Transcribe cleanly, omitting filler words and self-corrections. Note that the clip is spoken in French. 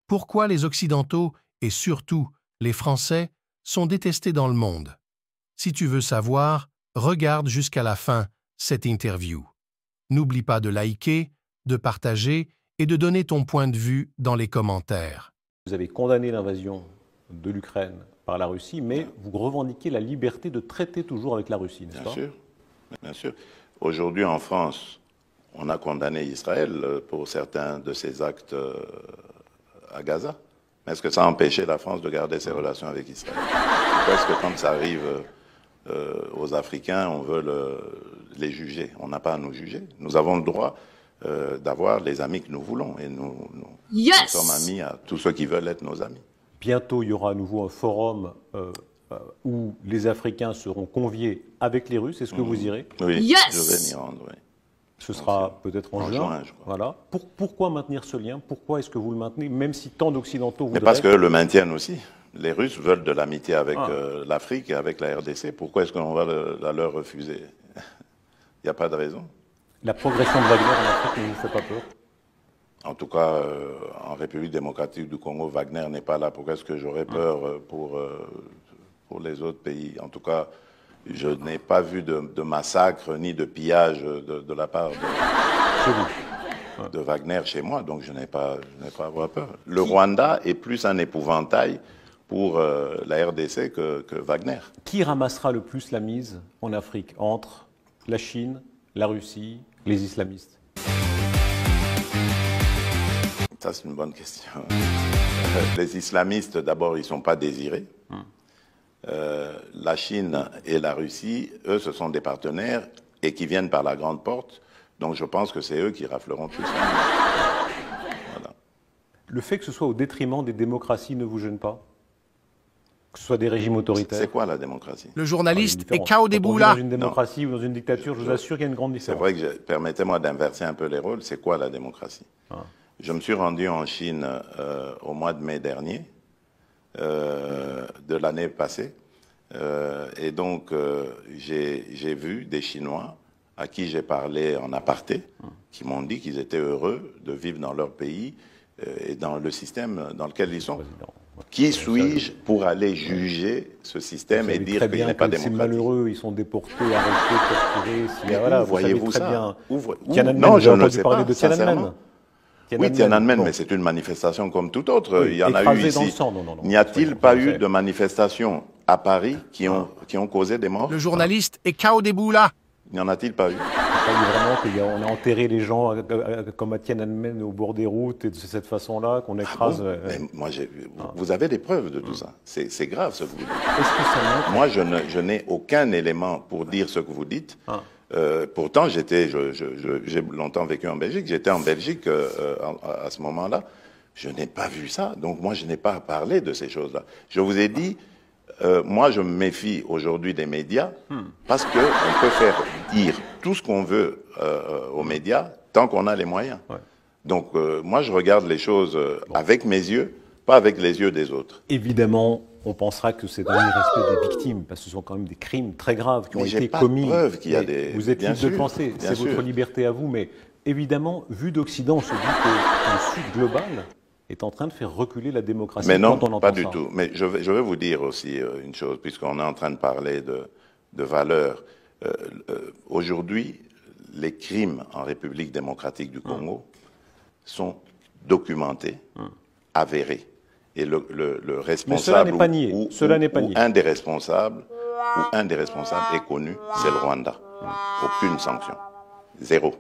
Pourquoi les Occidentaux, et surtout les Français, sont détestés dans le monde? Si tu veux savoir, regarde jusqu'à la fin cette interview. N'oublie pas de liker, de partager et de donner ton point de vue dans les commentaires. Vous avez condamné l'invasion de l'Ukraine par la Russie, mais vous revendiquez la liberté de traiter toujours avec la Russie, n'est-ce pas? Bien sûr, bien sûr. Aujourd'hui, en France, on a condamné Israël pour certains de ses actes à Gaza. Mais est-ce que ça a empêché la France de garder ses relations avec Israël? Pourquoi est-ce que quand ça arrive aux Africains, on veut les juger? On n'a pas à nous juger. Nous avons le droit d'avoir les amis que nous voulons. Et nous sommes amis à tous ceux qui veulent être nos amis. Bientôt, il y aura à nouveau un forum où les Africains seront conviés avec les Russes. Est-ce que vous irez? Oui, je vais m'y rendre, oui. Ce sera peut-être en juin, je crois. Voilà. Pourquoi maintenir ce lien? Pourquoi est-ce que vous le maintenez, même si tant d'Occidentaux voudraient... Mais parce que le maintiennent aussi. Les Russes veulent de l'amitié avec l'Afrique et avec la RDC. Pourquoi est-ce qu'on va la leur refuser? Il n'y a pas de raison. La progression de Wagner en Afrique ne vous fait pas peur? En tout cas, en République démocratique du Congo, Wagner n'est pas là. Pourquoi est-ce que j'aurais peur pour les autres pays? En tout cas, je n'ai pas vu de massacre ni de pillage de la part de Wagner chez moi, donc je n'ai pas à avoir peur. Le Rwanda est plus un épouvantail pour la RDC que Wagner. Qui ramassera le plus la mise en Afrique entre la Chine, la Russie, les islamistes? Ça, c'est une bonne question. Les islamistes, d'abord, ils ne sont pas désirés. La Chine et la Russie, eux, ce sont des partenaires et qui viennent par la grande porte. Donc je pense que c'est eux qui rafleront tout ça. Voilà. Le fait que ce soit au détriment des démocraties ne vous gêne pas? Que ce soit des régimes autoritaires? C'est quoi la démocratie? Le journaliste est Kao Deboula. Dans une démocratie ou dans une dictature, je vous assure qu'il y a une grande différence. C'est vrai que, permettez-moi d'inverser un peu les rôles, c'est quoi la démocratie? Je me suis rendu en Chine au mois de mai dernier, de l'année passée, et donc j'ai vu des Chinois à qui j'ai parlé en aparté, qui m'ont dit qu'ils étaient heureux de vivre dans leur pays et dans le système dans lequel ils sont. Qui suis-je pour aller juger ce système et dire qu'il n'y a pas de démocratie? C'est malheureux, ils sont déportés, arrêtés, torturés. Voilà, voyez-vous ça? Non, je ne sais pas, sincèrement. Oui, Tiananmen, mais c'est une manifestation comme toute autre. Oui, il y en a eu ici. N'y a-t-il pas eu de manifestations à Paris qui ont causé des morts? Le journaliste est Kao Deboula. N'y en a-t-il pas eu? Vraiment qu'on a enterré les gens comme à Tiananmen au bord des routes et de cette façon-là, qu'on écrase... Mais moi, vous avez des preuves de tout ça. C'est grave ce que vous dites. Est-ce que ça montre... Moi, je n'ai aucun élément pour dire ce que vous dites. Pourtant, j'ai longtemps vécu en Belgique. J'étais en Belgique à ce moment-là. Je n'ai pas vu ça. Donc, moi, je n'ai pas parlé de ces choses-là. Je vous ai dit, moi, je me méfie aujourd'hui des médias parce qu'on peut faire dire tout ce qu'on veut aux médias tant qu'on a les moyens. Donc, moi, je regarde les choses avec mes yeux, pas avec les yeux des autres. Évidemment, on pensera que c'est dans l'irrespect des victimes, parce que ce sont quand même des crimes très graves qui ont été commis. Pas de preuve qu'il y a des... Vous êtes libre de penser, c'est votre liberté à vous, mais évidemment, vu d'Occident, on se dit que le Sud global est en train de faire reculer la démocratie. Mais non, pas du tout. Mais je vais vous dire aussi une chose, puisqu'on est en train de parler de valeurs. Aujourd'hui, les crimes en République démocratique du Congo sont documentés, avérés. Et le responsable ou un des responsables est connu, c'est le Rwanda. Aucune sanction. Zéro.